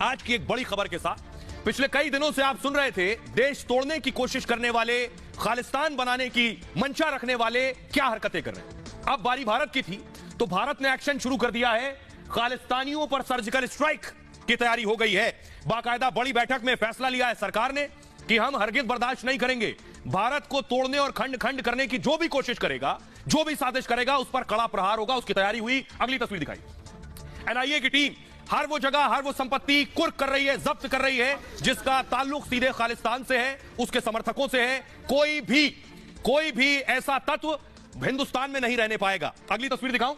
आज की एक बड़ी खबर के साथ। पिछले कई दिनों से आप सुन रहे थे देश तोड़ने की कोशिश करने वाले, खालिस्तान बनाने की मंशा रखने वाले क्या हरकतें कर रहे हैं। अब बारी भारत की थी तो भारत ने एक्शन शुरू कर दिया है। खालिस्तानियों पर सर्जिकल स्ट्राइक की तैयारी हो गई है। बाकायदा बड़ी बैठक में फैसला लिया है सरकार ने कि हम हरगिज बर्दाश्त नहीं करेंगे। भारत को तोड़ने और खंड खंड करने की जो भी कोशिश करेगा, जो भी साजिश करेगा, उस पर कड़ा प्रहार होगा। उसकी तैयारी हुई। अगली तस्वीर दिखाई। एनआईए की टीम हर वो जगह, हर वो संपत्ति कुर्क कर रही है, जब्त कर रही है जिसका ताल्लुक सीधे खालिस्तान से है, उसके समर्थकों से है। कोई भी ऐसा तत्व हिंदुस्तान में नहीं रहने पाएगा। अगली तस्वीर दिखाऊं।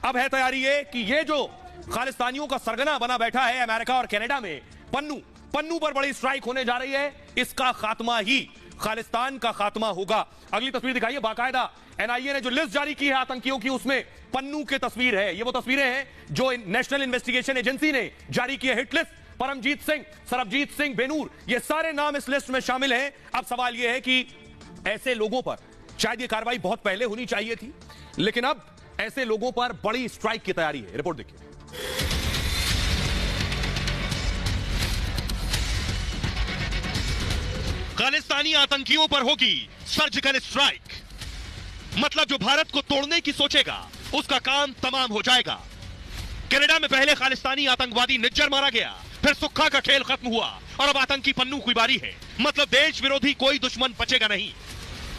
अब है तैयारी ये कि ये जो खालिस्तानियों का सरगना बना बैठा है अमेरिका और कनाडा में, पन्नू पर बड़ी स्ट्राइक होने जा रही है। इसका खात्मा ही खालिस्तान का खात्मा होगा। अगली तस्वीर दिखाइए। बाकायदा एनआईए ने जो लिस्ट जारी की है आतंकियों की, उसमें पन्नू की तस्वीर है। ये वो तस्वीरें हैं जो नेशनल इन्वेस्टिगेशन एजेंसी ने जारी की है। Hit list. परमजीत सिंह, सरबजीत सिंह बेनूर, ये सारे नाम इस लिस्ट में शामिल हैं। अब सवाल यह है कि ऐसे लोगों पर शायद ये कार्रवाई बहुत पहले होनी चाहिए थी, लेकिन अब ऐसे लोगों पर बड़ी स्ट्राइक की तैयारी है। रिपोर्ट देखिए। खालिस्तानी आतंकियों पर होगी सर्जिकल स्ट्राइक। मतलब जो भारत को तोड़ने की सोचेगा उसका काम तमाम हो जाएगा। कनाडा में पहले खालिस्तानी आतंकवादी निज्जर मारा गया, फिर सुक्खा का खेल खत्म हुआ और अब आतंकी पन्नू की बारी है। मतलब देश विरोधी कोई दुश्मन बचेगा नहीं।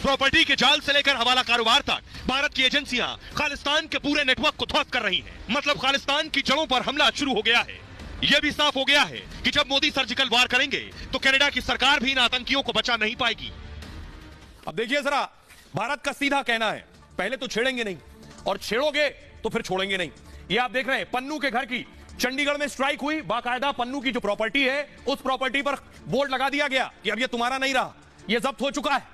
प्रॉपर्टी के जाल से लेकर हवाला कारोबार तक भारत की एजेंसियां खालिस्तान के पूरे नेटवर्क को ध्वस्त कर रही हैं। मतलब खालिस्तान की जड़ों पर हमला शुरू हो गया है। यह भी साफ हो गया है कि जब मोदी सर्जिकल वार करेंगे तो कनाडा की सरकार भी इन आतंकियों को बचा नहीं पाएगी। अब देखिए जरा, भारत का सीधा कहना है पहले तो छेड़ेंगे नहीं, और छेड़ोगे तो फिर छोड़ेंगे नहीं। ये आप देख रहे हैं पन्नू के घर की चंडीगढ़ में स्ट्राइक हुई। बाकायदा पन्नू की जो प्रॉपर्टी है उस प्रॉपर्टी पर बोर्ड लगा दिया गया कि अब ये तुम्हारा नहीं रहा, ये जब्त हो चुका है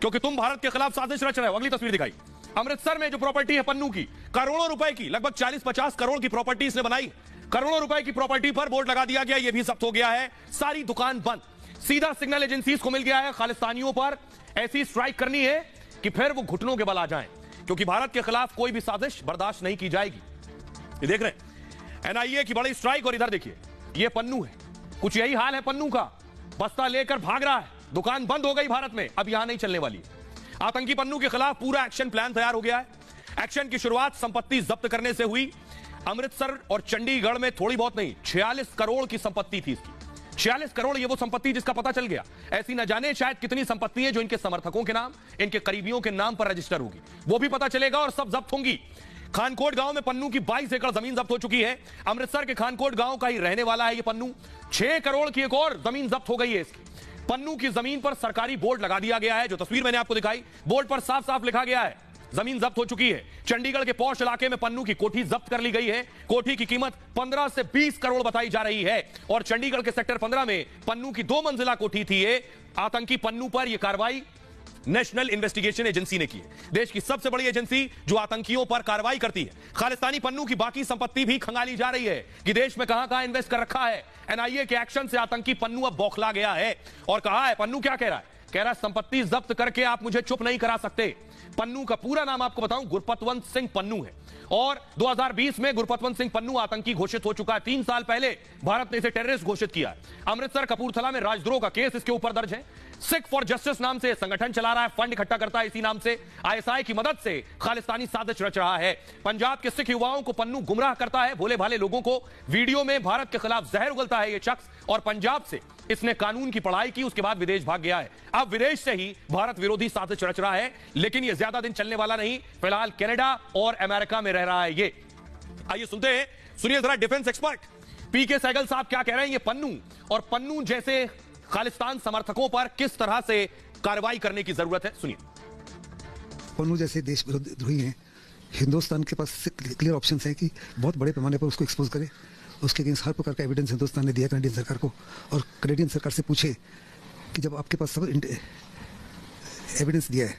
क्योंकि तुम भारत के खिलाफ साजिश रच रहे हो। अगली तस्वीर दिखाई। अमृतसर में जो प्रॉपर्टी है पन्नू की, करोड़ों रुपए की, लगभग 40-50 करोड़ की प्रॉपर्टी इसने बनाई। करोड़ों रुपए की प्रॉपर्टी पर बोर्ड लगा दिया गया, यह भी जब्त हो गया है। सारी दुकान बंद। सीधा सिग्नल एजेंसीज को मिल गया है खालिस्तानियों पर ऐसी स्ट्राइक करनी है कि फिर वो घुटनों के बल आ जाएं, क्योंकि भारत के खिलाफ कोई भी साजिश बर्दाश्त नहीं की जाएगी। ये देख रहे हैं एनआईए की बड़ी स्ट्राइक। और इधर देखिए ये पन्नू है, कुछ यही हाल है पन्नू का। बस्ता लेकर भाग रहा है, दुकान बंद हो गई भारत में, अब यहां नहीं चलने वाली। आतंकी पन्नू के खिलाफ पूरा एक्शन प्लान तैयार हो गया है। एक्शन की शुरुआत संपत्ति जब्त करने से हुई। अमृतसर और चंडीगढ़ में थोड़ी बहुत नहीं, 46 करोड़ की संपत्ति थी इसकी। 46 करोड़, ये वो संपत्ति जिसका पता चल गया। ऐसी न जाने शायद कितनी संपत्ति है जो इनके समर्थकों के नाम, इनके करीबियों के नाम पर रजिस्टर होगी, वो भी पता चलेगा और सब जब्त होंगी। खानकोट गांव में पन्नू की 22 एकड़ जमीन जब्त हो चुकी है। अमृतसर के खानकोट गांव का ही रहने वाला है ये पन्नू। 6 करोड़ की एक और जमीन जब्त हो गई है इसकी। पन्नू की जमीन पर सरकारी बोर्ड लगा दिया गया है, जो तस्वीर मैंने आपको दिखाई। बोर्ड पर साफ साफ लिखा गया है जमीन जब्त हो चुकी है। चंडीगढ़ के पौष इलाके में पन्नू की कोठी जब्त कर ली गई है। कोठी की कीमत 15 से 20 करोड़ बताई जा रही है। और चंडीगढ़ के सेक्टर 15 में पन्नू की 2 मंजिला कोठी थी। ये आतंकी पन्नू पर यह कार्रवाई नेशनल इन्वेस्टिगेशन एजेंसी ने की है, देश की सबसे बड़ी एजेंसी जो आतंकियों पर कार्रवाई करती है। खालिस्तानी पन्नू की बाकी संपत्ति भी खंगाली जा रही है कि देश में कहां-कहां इन्वेस्ट कर रखा है। एनआईए के एक्शन से आतंकी पन्नू अब बौखला गया है और कहा है, पन्नू क्या कह रहा है? कह रहा है संपत्ति जब्त करके आप मुझे चुप नहीं करा सकते। पन्नू का पूरा नाम आपको बताऊं, गुरपतवंत सिंह पन्नू है और 2020 में गुरपतवंत सिंह पन्नू आतंकी घोषित हो चुका है। 3 साल पहले भारत ने इसे टेररिस्ट घोषित किया है। अमृतसर कपूरथला में राजद्रोह का केस इसके ऊपर दर्ज है। सिख फॉर जस्टिस नाम से संगठन चला रहा है, फंड इकट्ठा करता है इसी नाम से। आईएसआई की मदद से खालिस्तानी साजिश रच रहा है। पंजाब के सिख युवाओं को पन्नू गुमराह करता है, भोले भाले लोगों को। वीडियो में भारत के खिलाफ जहर उगलता है यह शख्स और पंजाब से इसने कानून की पढ़ाई की, उसके बाद विदेश भाग गया है। अब विदेश से ही भारत विरोधी साजिश रच रहा है, लेकिन यह ज्यादा दिन चलने वाला नहीं। फिलहाल कनाडा और अमेरिका में रह रहा है ये। आइए सुनते हैं, सुनिए जरा डिफेंस एक्सपर्ट पीके सहगल साहब क्या कह रहे हैं। ये पन्नू और पन्नू जैसे खालिस्तान समर्थकों पर किस तरह से कार्रवाई करने की जरूरत है, सुनिए। पन्नू जैसे देश विरोधी हैं, हिंदुस्तान के पास क्लियर ऑप्शंस हैं कि बहुत बड़े पैमाने पर उसको एक्सपोज करे। उसके अगेंस्ट हर प्रकार का एविडेंस हिंदुस्तान ने दिया कनाडियन सरकार को, और कनाडियन सरकार से पूछे कि जब आपके पास सब एविडेंस दिया है,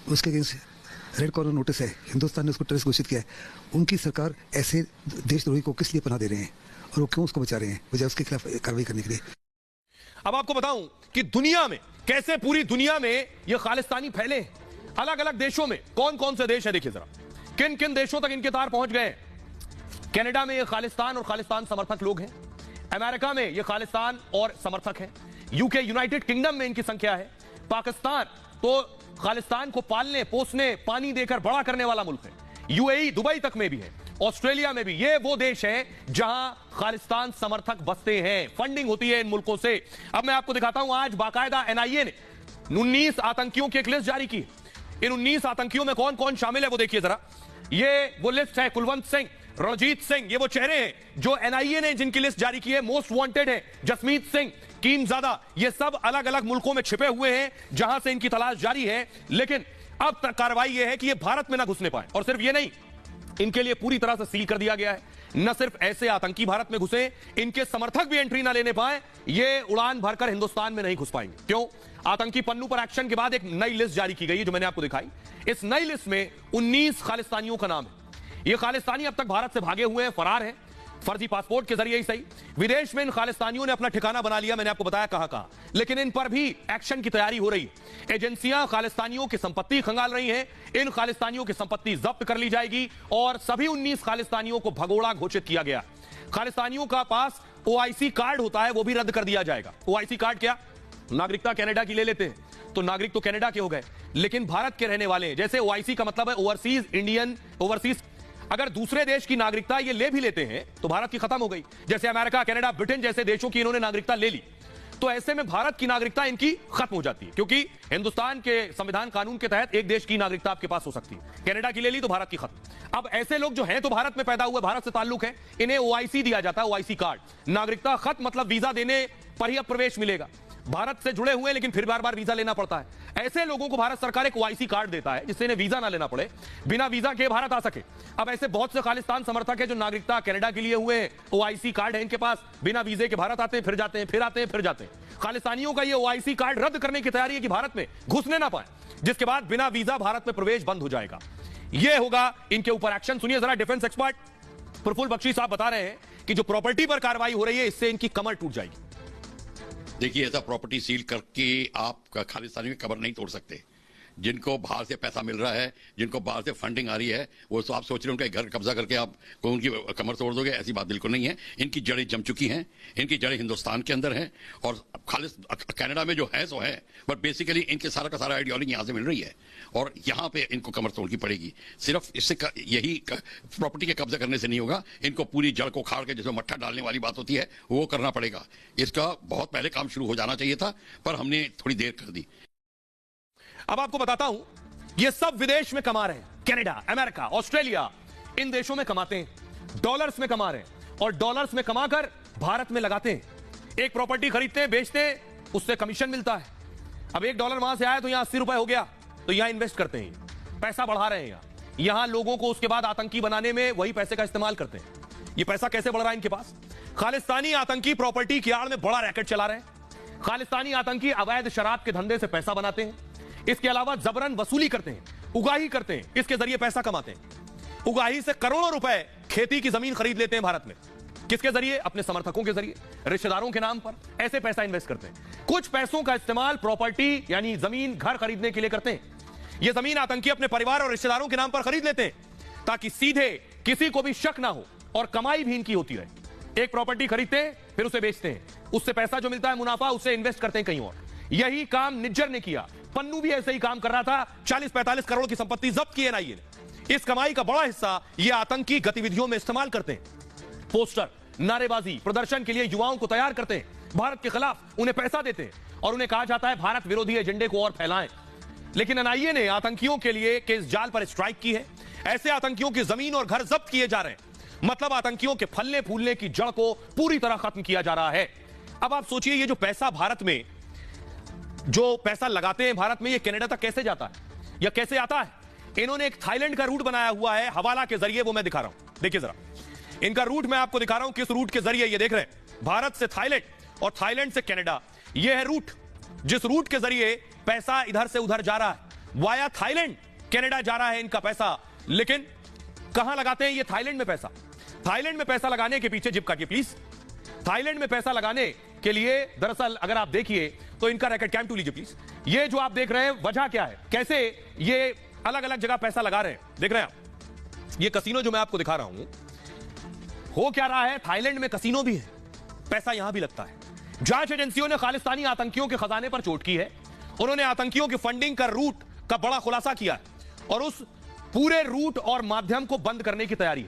उसके अगेंस्ट रेड कॉर्नर नोटिस है, हिंदुस्तान ने उसको टेररिस्ट घोषित किया है, उनकी सरकार ऐसे देशद्रोही को किस लिए पनाह दे रहे हैं और वो क्यों उसको बचा रहे हैं बजाय उसके खिलाफ कार्रवाई करने के लिए। अब आपको बताऊं कि दुनिया में कैसे, पूरी दुनिया में ये खालिस्तानी फैले। अलग अलग देशों में कौन कौन से देश है, देखिए जरा किन किन देशों तक इनके तार पहुंच गए। कनाडा में ये खालिस्तान और खालिस्तान समर्थक लोग हैं। अमेरिका में ये खालिस्तान और समर्थक हैं, यूके यूनाइटेड किंगडम में इनकी संख्या है, पाकिस्तान तो खालिस्तान को पालने पोसने पानी देकर बड़ा करने वाला मुल्क है, यूएई दुबई तक में भी है, ऑस्ट्रेलिया में भी। ये वो देश है जहां खालिस्तान समर्थक बसते हैं, फंडिंग होती है इन मुल्कों से। अब मैं आपको दिखाता हूं, आज बाकायदा एनआईए ने 19 आतंकियों की एक लिस्ट जारी की। इन 19 आतंकियों में कौन कौन शामिल है वो देखिए जरा। ये वो लिस्ट है, कुलवंत सिंह, रणजीत सिंह, ये वो चेहरे हैं जो एनआईए ने जिनकी लिस्ट जारी की है। मोस्ट वांटेड है जसमीत सिंह, कीमजादा, ये सब अलग अलग मुल्कों में छिपे हुए हैं जहां से इनकी तलाश जारी है। लेकिन अब तक कार्रवाई यह है कि ये भारत में ना घुसने पाए। और सिर्फ ये नहीं, इनके लिए पूरी तरह से सील कर दिया गया है। न सिर्फ ऐसे आतंकी भारत में घुसे, इनके समर्थक भी एंट्री ना लेने पाए, ये उड़ान भरकर हिंदुस्तान में नहीं घुस पाएंगे। क्यों? आतंकी पन्नू पर एक्शन के बाद एक नई लिस्ट जारी की गई है जो मैंने आपको दिखाई। इस नई लिस्ट में 19 खालिस्तानियों का नाम है। ये खालिस्तानी अब तक भारत से भागे हुए हैं, फरार हैं, फर्जी पासपोर्ट के जरिए ही सही। विदेश में इन खालिस्तानियों ने अपना ठिकाना बना लिया, मैंने आपको बताया कहां कहां। लेकिन इन पर भी एक्शन की तैयारी हो रही है। एजेंसियां खालिस्तानियों की संपत्ति खंगाल रही हैं। इन खालिस्तानियों की संपत्ति जब्त कर ली जाएगी और सभी 19 खालिस्तानियों को भगोड़ा घोषित किया गया। खालिस्तानियों का पास ओआईसी कार्ड होता है, वो भी रद्द कर दिया जाएगा। ओआईसी कार्ड क्या? नागरिकता कनाडा की ले लेते हैं तो नागरिक तो कनाडा के हो गए, लेकिन भारत के रहने वाले हैं। जैसे ओआईसी का मतलब है ओवरसीज इंडियन, ओवरसीज, अगर दूसरे देश की नागरिकता ये ले भी लेते हैं तो भारत की खत्म हो गई। जैसे अमेरिका, कनाडा, ब्रिटेन जैसे देशों की इन्होंने नागरिकता ले ली, तो ऐसे में भारत की नागरिकता इनकी खत्म हो जाती है, क्योंकि हिंदुस्तान के संविधान कानून के तहत एक देश की नागरिकता आपके पास हो सकती है। कनाडा की ले ली तो भारत की खत्म। अब ऐसे लोग जो हैं तो भारत में पैदा हुए, भारत से ताल्लुक है, इन्हें ओआईसी दिया जाता है, ओआईसी कार्ड। नागरिकता खत्म मतलब वीजा देने पर ही अब प्रवेश मिलेगा। भारत से जुड़े हुए लेकिन फिर बार बार वीजा लेना पड़ता है। ऐसे लोगों को भारत सरकार एक ओआईसी कार्ड देता है जिससे इन्हें वीजा ना लेना पड़े, बिना वीजा के भारत आ सके। अब ऐसे बहुत से खालिस्तान समर्थक है जो नागरिकता कनाडा के लिए हुए हैं, ओआईसी कार्ड है इनके पास, बिना वीजे के भारत आते हैं, फिर जाते हैं, फिर आते हैं, फिर जाते हैं। खालिस्तानियों का ये ओआईसी कार्ड रद्द करने की तैयारी है कि भारत में घुसने ना पाए, जिसके बाद बिना वीजा भारत में प्रवेश बंद हो जाएगा। यह होगा इनके ऊपर एक्शन। सुनिए जरा, डिफेंस एक्सपर्ट प्रफुल्ल बख्शी साहब बता रहे हैं कि जो प्रॉपर्टी पर कार्रवाई हो रही है इससे इनकी कमर टूट जाएगी। देखिए, ऐसा प्रॉपर्टी सील करके आप खालिस्तानी की कमर नहीं तोड़ सकते। जिनको बाहर से पैसा मिल रहा है, जिनको बाहर से फंडिंग आ रही है, वो तो आप सोच रहे हैं उनका घर कब्जा करके आप उनकी कमर तोड़ दोगे, ऐसी बात बिल्कुल नहीं है। इनकी जड़ें जम चुकी हैं, इनकी जड़ें हिंदुस्तान के अंदर हैं और खालिस कनाडा में जो है सो है, बट बेसिकली इनके सारा का सारा आइडियोलॉजी यहाँ से मिल रही है और यहाँ पे इनको कमर तोड़नी पड़ेगी। सिर्फ इससे यही प्रॉपर्टी के कब्जा करने से नहीं होगा, इनको पूरी जड़ को उखाड़ के जिसमें मट्ठा डालने वाली बात होती है वो करना पड़ेगा। इसका बहुत पहले काम शुरू हो जाना चाहिए था, पर हमने थोड़ी देर कर दी। अब आपको बताता हूं, ये सब विदेश में कमा रहे हैं। कनाडा, अमेरिका, ऑस्ट्रेलिया, इन देशों में कमाते हैं, डॉलर्स में कमा रहे हैं और डॉलर्स में कमाकर भारत में लगाते हैं। एक प्रॉपर्टी खरीदते हैं, बेचते हैं, उससे कमीशन मिलता है। अब $1 वहां से आया तो यहां 80 रुपए हो गया, तो यहां इन्वेस्ट करते हैं, पैसा बढ़ा रहे हैं। यहां लोगों को उसके बाद आतंकी बनाने में वही पैसे का इस्तेमाल करते हैं। ये पैसा कैसे बढ़ रहा है इनके पास? खालिस्तानी आतंकी प्रॉपर्टी की आड़ में बड़ा रैकेट चला रहे हैं। खालिस्तानी आतंकी अवैध शराब के धंधे से पैसा बनाते हैं, इसके अलावा जबरन वसूली करते हैं, उगाही करते हैं, इसके जरिए पैसा कमाते हैं। उगाही से करोड़ों रुपए खेती की जमीन खरीद लेते हैं भारत में। किसके जरिए? अपने समर्थकों के जरिए, रिश्तेदारों के नाम पर ऐसे पैसा इन्वेस्ट करते हैं। कुछ पैसों का इस्तेमाल प्रॉपर्टी यानी जमीन, घर खरीदने के लिए करते हैं। यह जमीन आतंकी अपने परिवार और रिश्तेदारों के नाम पर खरीद लेते हैं ताकि सीधे किसी को भी शक ना हो और कमाई भी इनकी होती रहे। एक प्रॉपर्टी खरीदते हैं, फिर उसे बेचते हैं, उससे पैसा जो मिलता है मुनाफा, उससे इन्वेस्ट करते हैं कहीं और। यही काम निज्जर ने किया, पन्नू भी ऐसे ही काम कर रहा था। 40-45 करोड़ की संपत्ति जब्त की एनआईए ने। इस कमाई का बड़ा हिस्सा ये आतंकी गतिविधियों में इस्तेमाल करते हैं। पोस्टर, नारेबाजी, प्रदर्शन के लिए युवाओं को तैयार करते हैं, भारत के खिलाफ उन्हें पैसा देते हैं और उन्हें कहा जाता है भारत विरोधी एजेंडे को और फैलाएं। लेकिन एनआईए ने आतंकियों के लिए केस जाल पर स्ट्राइक की है। ऐसे आतंकियों की जमीन और घर जब्त किए जा रहे हैं, मतलब आतंकियों के फलने फूलने की जड़ को पूरी तरह खत्म किया जा रहा है। अब आप सोचिए, ये जो पैसा भारत में, जो पैसा लगाते हैं भारत में, ये कनाडा तक कैसे जाता है या कैसे आता है? इन्होंने एक थाईलैंड का रूट बनाया हुआ है हवाला के जरिए, वो मैं दिखा रहा हूं। देखिए जरा, इनका रूट मैं आपको दिखा रहा हूं, किस रूट के जरिए ये देख रहे हैं। भारत से थाईलैंड और थाईलैंड से कनाडा, ये है रूट, जिस रूट के जरिए पैसा इधर से उधर जा रहा है। वाया थाईलैंड कनाडा जा रहा है इनका पैसा। लेकिन कहां लगाते हैं ये थाईलैंड में पैसा? थाईलैंड में पैसा लगाने के पीछे, जिप काटिए प्लीज, थाईलैंड में पैसा लगाने के लिए दरअसल अगर आप देखिए तो इनका रैकेट, कैम टू लीजिए प्लीज। ये जो आप देख रहे हैं, वजह क्या है, कैसे ये अलग अलग जगह पैसा लगा रहे हैं, देख रहे हैं आप? ये कसिनो जो मैं आपको दिखा रहा हूं, हो क्या रहा है, थाईलैंड में कसिनो भी है, पैसा यहां भी लगता है। जांच एजेंसियों ने खालिस्तानी आतंकियों के खजाने पर चोट की है। उन्होंने आतंकियों की फंडिंग का रूट का बड़ा खुलासा किया है और उस पूरे रूट और माध्यम को बंद करने की तैयारी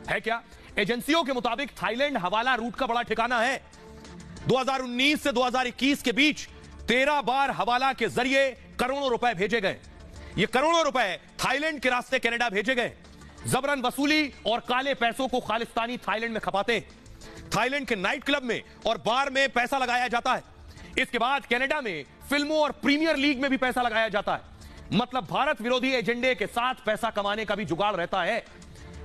है क्या? एजेंसियों के मुताबिक थाईलैंड हवाला रूट का बड़ा ठिकाना है। 2019 से 2021 के बीच 13 बार हवाला के जरिए करोड़ों रुपए भेजे गए। ये करोड़ों रुपए थाईलैंड के रास्ते कनाडा भेजे गए। जबरन वसूली और काले पैसों को खालिस्तानी थाईलैंड में खपाते हैं। थाईलैंड के नाइट क्लब में और बार में पैसा लगाया जाता है। इसके बाद कनाडा में फिल्मों और प्रीमियर लीग में भी पैसा लगाया जाता है। मतलब भारत विरोधी एजेंडे के साथ पैसा कमाने का भी जुगाड़ रहता है।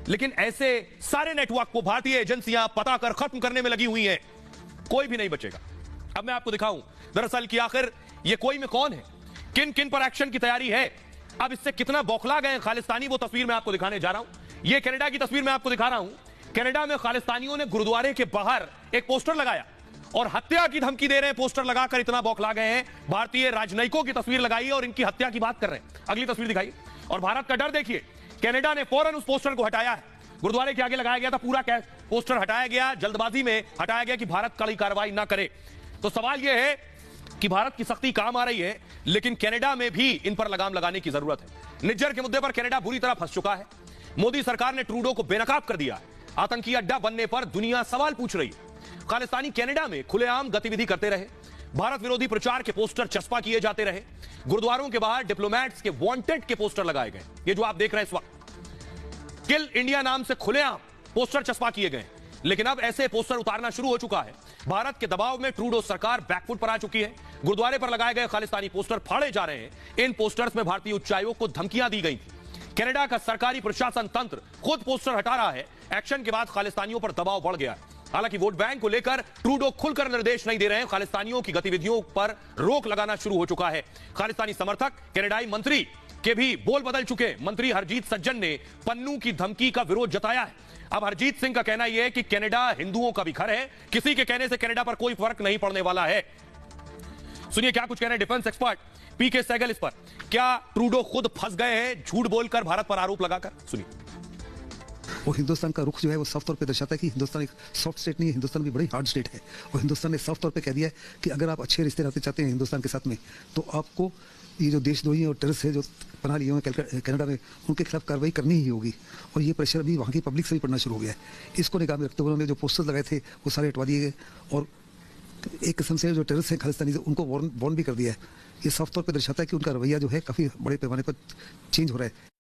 लेकिन ऐसे सारे नेटवर्क को भारतीय एजेंसियां पता कर खत्म करने में लगी हुई हैं। कोई भी नहीं बचेगा। अब मैं आपको दिखाऊं दरअसल कि आखिर ये कोई में कौन है, किन किन पर एक्शन की तैयारी है, अब इससे कितना बौखला गए खालिस्तानी, वो तस्वीर मैं आपको दिखाने जा रहा हूं। ये कनाडा की तस्वीर मैं आपको दिखा रहा हूं। कनाडा में खालिस्तानियों ने गुरुद्वारे के बाहर एक पोस्टर लगाया और हत्या की धमकी दे रहे हैं। पोस्टर लगाकर इतना बौखला गए हैं। भारतीय राजनयिकों की तस्वीर लगाई और इनकी हत्या की बात कर रहे हैं। अगली तस्वीर दिखाई और भारत का डर देखिए। कनाडा ने फौरन उस पोस्टर को हटाया है। गुरुद्वारे के आगे लगाया गया था, पूरा पोस्टर हटाया गया, जल्दबाजी में हटाया गया कि भारत कड़ी कार्रवाई ना करे। तो सवाल यह है कि भारत की सख्ती काम आ रही है, लेकिन कनाडा में भी इन पर लगाम लगाने की जरूरत है। निज्जर के मुद्दे पर कनाडा बुरी तरह फंस चुका है। मोदी सरकार ने ट्रूडो को बेनकाब कर दिया है। आतंकी अड्डा बनने पर दुनिया सवाल पूछ रही है। खालिस्तानी कनाडा में खुलेआम गतिविधि करते रहे। भारत विरोधी प्रचार के पोस्टर चस्पा किए जाते रहे। गुरुद्वारों के बाहर डिप्लोमैट्स के वांटेड के पोस्टर लगाए गए। ये जो आप देख रहे हैं इस वक्त, किल इंडिया नाम से खुलेआम पोस्टर चस्पा किए गए। लेकिन अब ऐसे पोस्टर उतारना शुरू हो चुका है। भारत के दबाव में ट्रूडो सरकार बैकफुट पर आ चुकी है। गुरुद्वारे पर लगाए गए खालिस्तानी पोस्टर फाड़े जा रहे हैं। इन पोस्टर्स में भारतीय उच्चायोग को धमकियां दी गई थी। कनाडा का सरकारी प्रशासन तंत्र खुद पोस्टर हटा रहा है। एक्शन के बाद खालिस्तानियों पर दबाव बढ़ गया है। हालांकि वोट बैंक को लेकर ट्रूडो खुलकर निर्देश नहीं दे रहे हैं। खालिस्तानियों की गतिविधियों पर रोक लगाना शुरू हो चुका है। खालिस्तानी समर्थक कनाडाई मंत्री के भी बोल बदल चुके। मंत्री हरजीत सज्जन ने पन्नू की धमकी का विरोध जताया है। अब हरजीत सिंह का कहना यह है कि कनाडा हिंदुओं का भी घर है, किसी के कहने से कनाडा पर कोई फर्क नहीं पड़ने वाला है। सुनिए क्या कुछ कह रहे हैं डिफेंस एक्सपर्ट पीके सहगल इस पर। क्या ट्रूडो खुद फंस गए हैं झूठ बोलकर, भारत पर आरोप लगाकर? सुनिए। वो हिंदुस्तान का रुख जो है वो साफ तौर पे दर्शाता है कि हिंदुस्तान एक सॉफ्ट स्टेट नहीं है, हिंदुस्तान भी बड़ी हार्ड स्टेट है। और हिंदुस्तान ने साफ तौर पे कह दिया है कि अगर आप अच्छे रिश्ते रखते चाहते हैं हिंदुस्तान के साथ में, तो आपको ये जो देशद्रोही और टेररिस्ट है जो पनाह लिए हुए हैं कनाडा में, उनके खिलाफ कार्रवाई करनी ही होगी। और ये प्रेशर भी वहाँ की पब्लिक से भी पड़ना शुरू हो गया है। इसको निगाह में रखते हुए उन्होंने जो पोस्टर्स लगाए थे वो सारे हटवा दिए गए और एक किस्म से जो टेररिस्ट हैं खालिस्तानी उनको वार्न भी कर दिया है। ये साफ तौर पर दर्शाता है कि उनका रवैया जो है काफ़ी बड़े पैमाने पर चेंज हो रहा है।